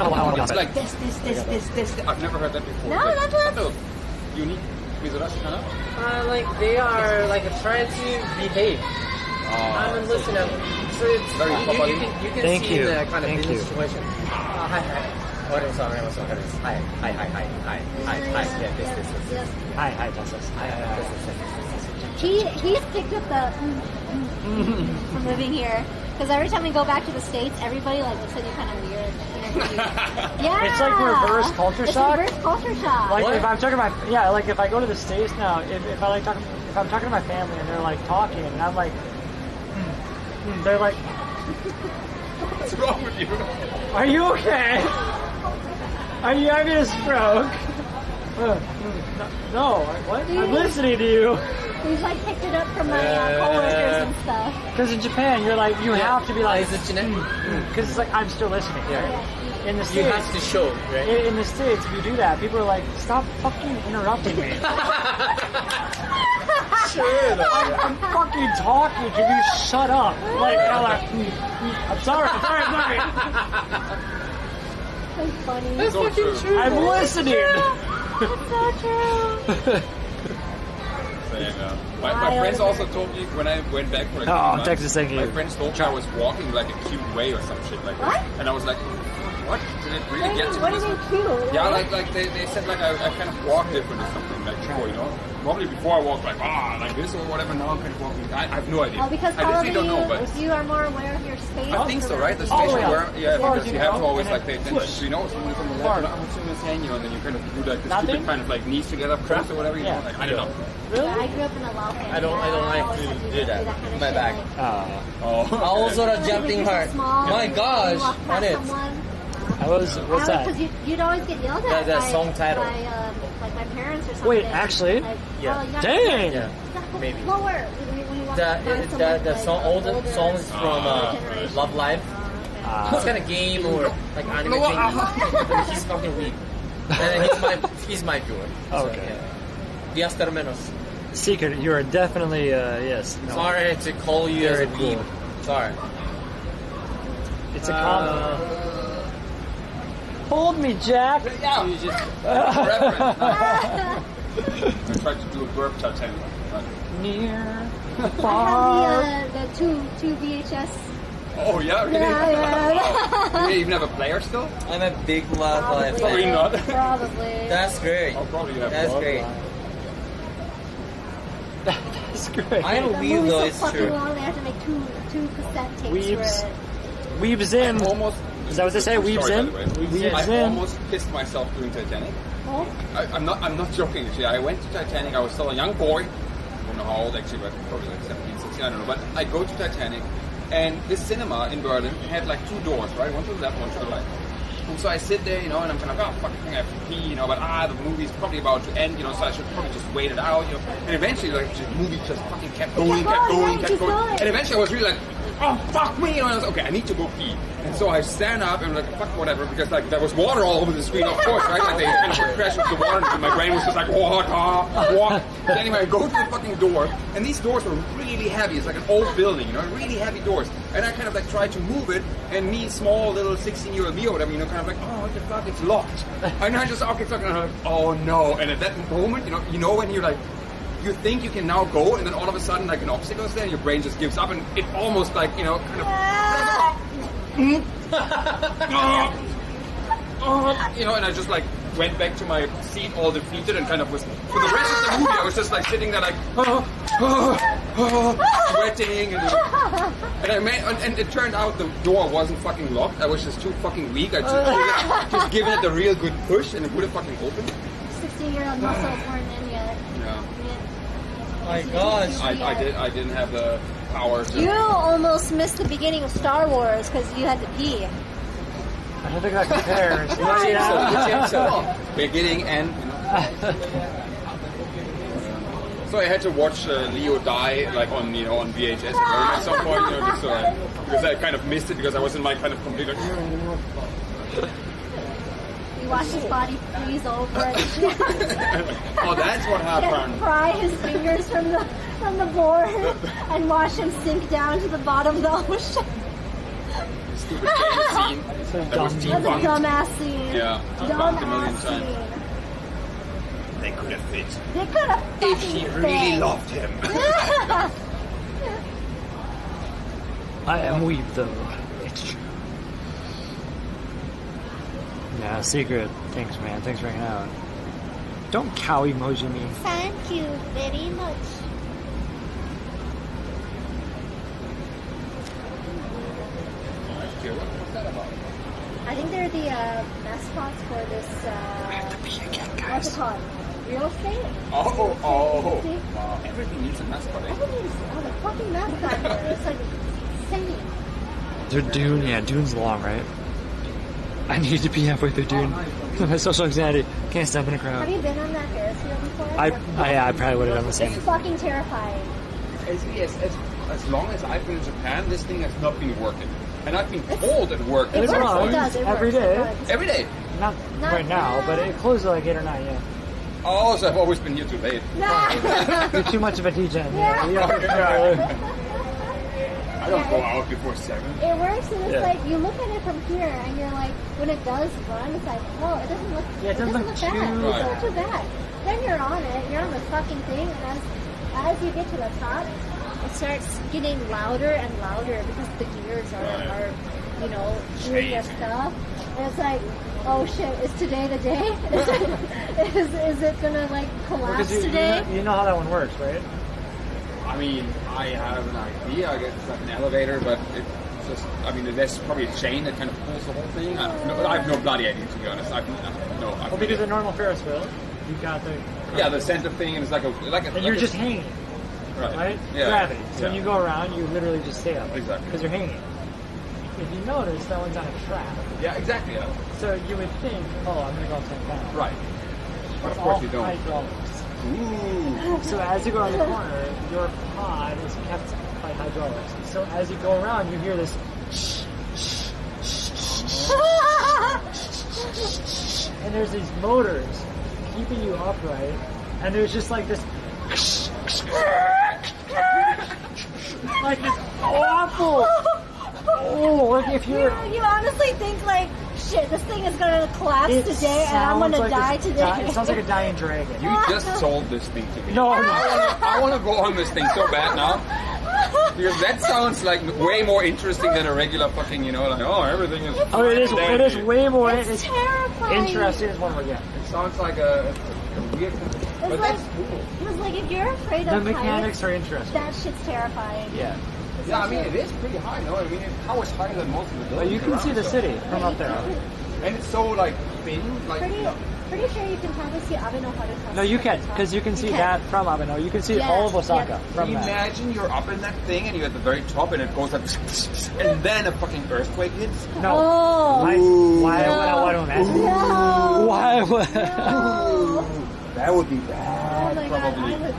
It's like this. I've never heard that before. No, that's what. So unique. Like they are like trying to behave. I'm listening. So it's very you can Thank see you. the kind of Thank business you. situation. Hi. What is on? What's on? Hi. Yeah, this. Hi, Justice. He's picked up the from living here. Because every time we go back to the States, everybody like looks at you kind of weird. Yeah. It's like reverse culture shock. It's reverse culture shock. Like if I'm talking to like if I go to the States now, if I'm talking to my family and they're like talking and I'm like, they're like, what's wrong with you? Are you okay? Are you having a stroke? No. What? I'm listening to you. He's like picked it up from my coworkers and stuff. Because in Japan, you're like, you have to be like, is it genetic? Because it's like, I'm still listening. Right? In the States, You have to show, right? In the States, if you do that, people are like, stop fucking interrupting me. I'm fucking talking. Can you shut up? Like, I'm like, I'm sorry. That's funny. That's So fucking true. true. I'm listening. That's so true. My friends also told me when I went back for like 3 months, Texas saying my you. friends told me I was walking like a cute way or some shit like What? that. And I was like, what? Did it really get to What this? do you mean cute? Yeah, like they said like I kind of walk different or something like before, you know? Probably before I walked like this or whatever, now I'm kind of walking. I have no idea. Oh, because I literally don't know, but you are more aware of your space. I think so, right? The Oh, station yeah. where, because you have to always And like pay attention. So you know, someone's on the left, someone's saying, you know, and then you kind of do like this stupid kind of like knees together press or whatever, you know? Like, I don't know. Really? I grew up in a Lao family. I don't like always to had do that. kind of My shit, back. like, Oh. I also a jumping heart. My gosh, on it. What's that? Because you'd always get yelled at That by, song title. by like my parents or something. Wait, actually? Like, Yeah. oh, you gotta- Dang. Yeah. you gotta go Maybe. Lower. We want to find someone, The like, song, older older songs from generation. Love Live. It's kind of game or like anime thing. But he's fucking weak. And he's my viewer. Okay. Diaz Termenos. Secret, you are definitely, yes. No. Sorry to call you as a Very weeb. cool. Sorry. It's a compliment. Hold me, Jack. Yeah. You just Reference. I tried to do a burp Titanic. Near, I far. have the two VHS. Oh yeah, really? Yeah. You even have a player still? I'm a big Love Live Probably fan. not. Probably. That's great. Oh, probably you have. That's great. That's great. I am a The weeb movie's though, so it's fucking true. long, they have to make two cassette tapes Weebs. for it. Weebs in. Almost. Is that what they say? True Weebs story, in? by the way. Weebs I in. almost pissed myself doing Titanic. Oh, I'm not joking actually. I went to Titanic. I was still a young boy. I don't know how old actually, but probably like 17, 16, I don't know. But I go to Titanic, and this cinema in Berlin had like two doors, right? One to the left, one to the right. And so I sit there, you know, and I'm kind of, oh, fuck, I think I have to pee, you know, but the movie's probably about to end, you know, so I should probably just wait it out, you know. And eventually, like, the movie just fucking kept going. And eventually I was really like, oh, fuck me, you know, and I was okay, I need to go pee. And so I stand up and I'm like, fuck, whatever, because, like, there was water all over the screen, of course, right? Like, they kind of crashed with the water, and my brain was just like, what? So anyway, I go to the fucking door, and these doors were really heavy. It's like an old building, you know, really heavy doors. And I kind of, like, tried to move it, and me, small, little 16-year-old me or whatever, you know, kind of like, oh, what the fuck, it's locked. And I just, okay, fuck, and I'm like, oh, no. And at that moment, you know when you're like, you think you can now go, and then all of a sudden, like, an obstacle is there, and your brain just gives up, and it almost, like, you know, kind of... you know, and I just like went back to my seat all defeated and kind of was, for the rest of the movie, I was just like sitting there like, sweating and it turned out the door wasn't fucking locked. I was just too fucking weak. I just given it a real good push and it would have fucking opened. 16-year-old muscles weren't in yet. Yeah. My gosh. I didn't have the power to... You almost missed the beginning of Star Wars because you had to pee. I don't think that compares. Beginning and... You know. So I had to watch Leo die, like on VHS at some point, you know, just because I kind of missed it because I was in my kind of complete. Like, You watched his body freeze over. oh, that's what happened. Pry his fingers from the board and watch him sink down to the bottom of the ocean. stupid game scene. That was That's a debunked. dumbass scene. Yeah, debunked a million Dumbass times. scene. They could have fit. They could have If she really loved him. I am weak though. It's true. Yeah, secret. Thanks, man. Thanks for hanging out. Don't cow emoji me. Thank you very much. What's that about? I think they're the mascots for this. What's it called? Real estate? Oh. See? Wow, everything needs a mascot. Eh? Everything's the fucking mascot here. It's like insane. They're Dune, yeah, Dune's long, right? I need to be halfway through Dune. My social anxiety. Can't step in a Have crowd. you been on that Ferris wheel before? I probably would have done the same. It's fucking terrifying. As long as I've been in Japan, this thing has not been working. And I've been told it worked. It It's works. wrong. It does. It Every works. day. It does. Every day. Not right now, but it closes at like 8 or 9, yeah. Oh, so I've always been here too late. You're too much of a DJ. Yeah. I don't go out before 7. It works, and it's Yeah. like you look at it from here, and you're like, when it does run, it's like, oh, it doesn't look. Yeah, it doesn't look bad. too- It doesn't look Right. too bad. Then you're on it. You're on the fucking thing, and as you get to the top, it starts getting louder and louder because the gears are doing their stuff, and it's like, oh shit, is today the day? Is it gonna like collapse today? You know how that one works, right? I mean, I have an idea. I guess it's like an elevator, but it's just, I mean, there's probably a chain that kind of pulls the whole thing. I have no bloody idea, to be honest. Well, because the normal Ferris wheel, you got the... Yeah, the center thing, and it's like a... And you're just hanging, right? Yeah. Gravity. So Yeah. when you go around, you literally just stay up. Exactly. Because you're hanging. If you notice, that one's on a track. Yeah, exactly. Yeah. So you would think, oh, I'm going to go upside down. Right. But of It's course all you don't. hydraulics. Ooh. So as you go around the corner, your pod is kept by hydraulics. So as you go around, you hear this, and there's these motors keeping you upright, and there's just like this, like this awful. Oh, like if you're. You honestly think like, shit, this thing is gonna collapse today, and I'm gonna die today. It sounds like a dying dragon. You just sold this thing to me. No, no. I want to go on this thing so bad now. Because that sounds like way more interesting than a regular fucking, like, oh, everything is... Oh, it is way more It's terrifying. interesting as one would get. It sounds like a weird... But like, that's cool. It's like if you're afraid The of mechanics heights, are interesting. that shit's terrifying. Yeah. Yeah, I mean, it is pretty high, no? I mean, how is higher than most of the But buildings you can around, see the so- city from up there. And it's so, like, thin, like... Pretty sure you can probably see Abeno Haruka. No, you can, because you can see that from Abeno. You can see Yes, all of Osaka yes. from that. Imagine you're up in that thing and you're at the very top and it goes like... and then a fucking earthquake hits. No. Oh. Why would I imagine? No. Why would... No. That would be Oh bad, my god, probably.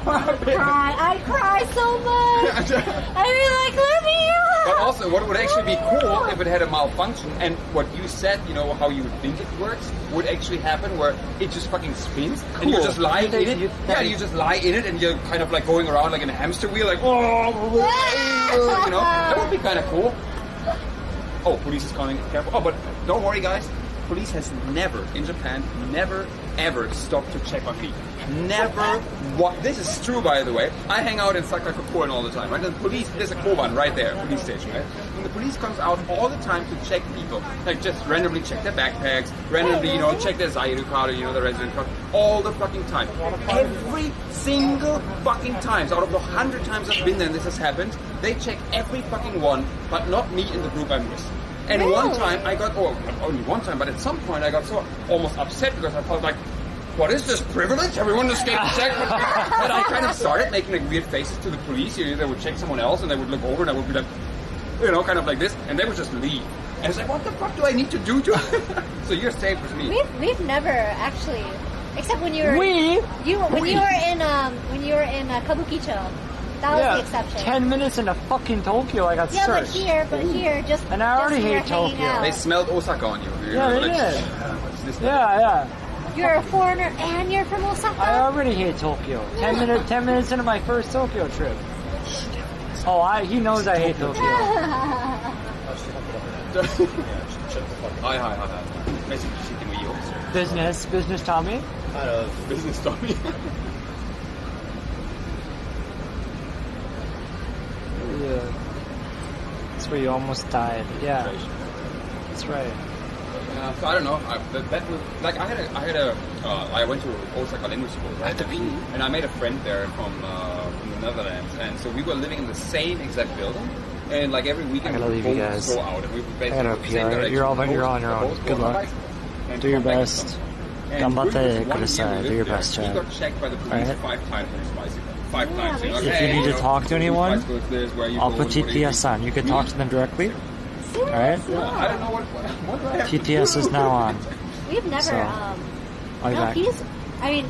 I would cry. I'd cry so much. I'd be like, let me out. But also, what would actually be cool if it had a malfunction and what you said, how you would think it works, would actually happen where it just fucking spins and you're just lying in it. Yeah, you just lie in it and you're kind of like going around like in a hamster wheel, like, that would be kind of cool. Oh, police is calling. Careful. Oh, but don't worry, guys. Police has never, in Japan, never, ever stopped to check on me. Never. This is true, by the way. I hang out in Sakakokuan all the time, right? And the police, there's a Koban right there, police station, right? And the police comes out all the time to check people. Like, just randomly check their backpacks, randomly, check their Zairu card, the resident card, all the fucking time. Every single fucking time. So out of the 100 times I've been there and this has happened, they check every fucking one, but not me in the group I'm with. And one time I got, only one time, but at some point I got so almost upset because I felt like, what is this privilege? Everyone just getting checked. But I kind of started making like weird faces to the police. They would check someone else and they would look over and I would be like, kind of like this. And they would just leave. And it's like, what the fuck do I need to do to... So you're safe with me. We've never actually, except when you were We? when you were in Kabukicho. That was the exception. 10 minutes into fucking Tokyo, I got Yeah, searched. but here, just And I already just hate here hanging Tokyo. out. They smelled Osaka on you. Yeah, they did. What's this? Yeah. You're a foreigner and you're from Osaka. I already hate Tokyo. 10 minutes into my first Tokyo trip. Oh, he knows I hate Tokyo. Shut the fuck up. Hi. Basically, chicken with you. Business Tommy. Kind of. Business Tommy. Yeah. That's where you almost died. Yeah. That's right. So I don't know. That was like I went to Osaka Language School, right? And I made a friend there from the Netherlands, and so we were living in the same exact building. And like every weekend, I gotta we leave you both guys. go out, and we would I basically gotta go the same PR. direction. You're on your own. Both Good go on luck. bikes and Do your come back and best. stuff. And Ganbatte during this one kudasai. year we Do your lived there, best, he Chad. got checked by the police Alright. 5 times on his bicycle. 5 times. Saying, like, If hey, you need to know, talk to anyone, bicycle is this, where you I'll go, put what do you TPS think? on. You can talk to them directly. Alright? Yeah, I don't know what do I have to TPS do? is now on. We've never. So, I'll be no, back. I mean,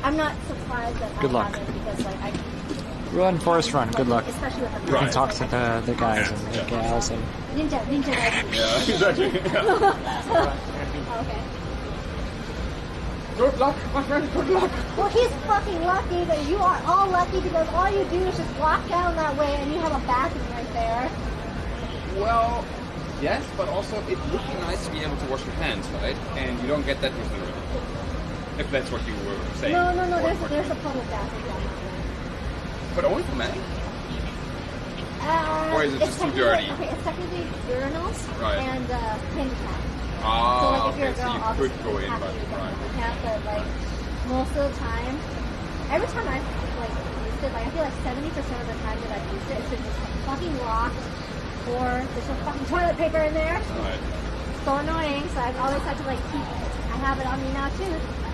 I'm not surprised that Good I luck. haven't because like I. Run, Forrest, run. Good luck. Especially with the You can Right. talk to the guys and the gals and Ninja Nike. Yeah, exactly. Yeah. Oh, okay. Good luck, my friend, good luck. Well, he's fucking lucky that you are all lucky because all you do is just walk down that way and you have a bathroom right there. Well, yes, but also it would be nice to be able to wash your hands, right? And you don't get that with the river. If that's what you were saying. No. There's a public bathroom down that way. But only for men? Or is it it's just too technically- dirty? Okay, it's technically urinals Right. and handicap. So Ah, like if okay, you're a so girl, you obviously could go in, have but to use a right. handicap, but like most of the time, every time I've like used it, like I feel like 70% of the time that I've used it, it's been just fucking locked or there's no fucking toilet paper in there. Right. So annoying. So I've always had to like keep. I have it on me now too.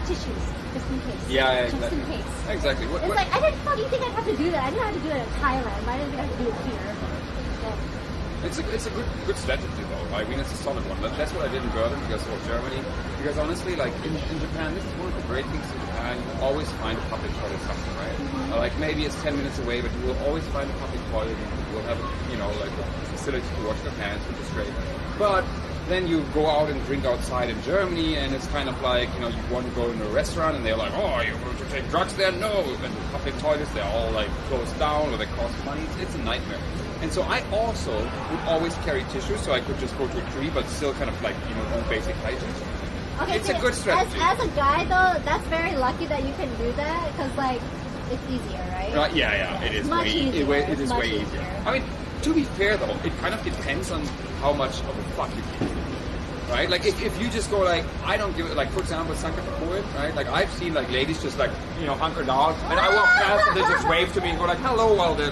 Tissues, just in case. Yeah, just exactly. in case. Exactly. What, It's like I didn't fucking think I'd have to do that. I knew I had to do it in Thailand, but I didn't think I had to do it here. So, it's a good strategy though. I mean, it's a solid one. That's what I did in Berlin because of Germany. Because honestly, like in Japan, this is one of the great things in Japan. You always find a public toilet somewhere, right? Like maybe it's 10 minutes away, but you will always find a public toilet. And you will have, like a facility to wash your hands, which is great. But then you go out and drink outside in Germany, and it's kind of like, you want to go in a restaurant, and they're like, oh, you're going to take drugs there? No. And the public toilets, they're all like closed down, or they cost money. It's a nightmare. And so I also would always carry tissues, so I could just go to a tree, but still kind of like, do basic hygiene. okay, It's so a good strategy. As a guy though, that's very lucky that you can do that because like it's easier, right? Right, yeah, it is Much easier. It is Much way easier. easier. I mean, to be fair though, it kind of depends on how much of a fuck you give. Right? Like if you just go like, I don't give it, like for example, Sanka Kapoor, right? Like I've seen like ladies just like, hunker down, and I walk past and they just wave to me and go like, hello, while they're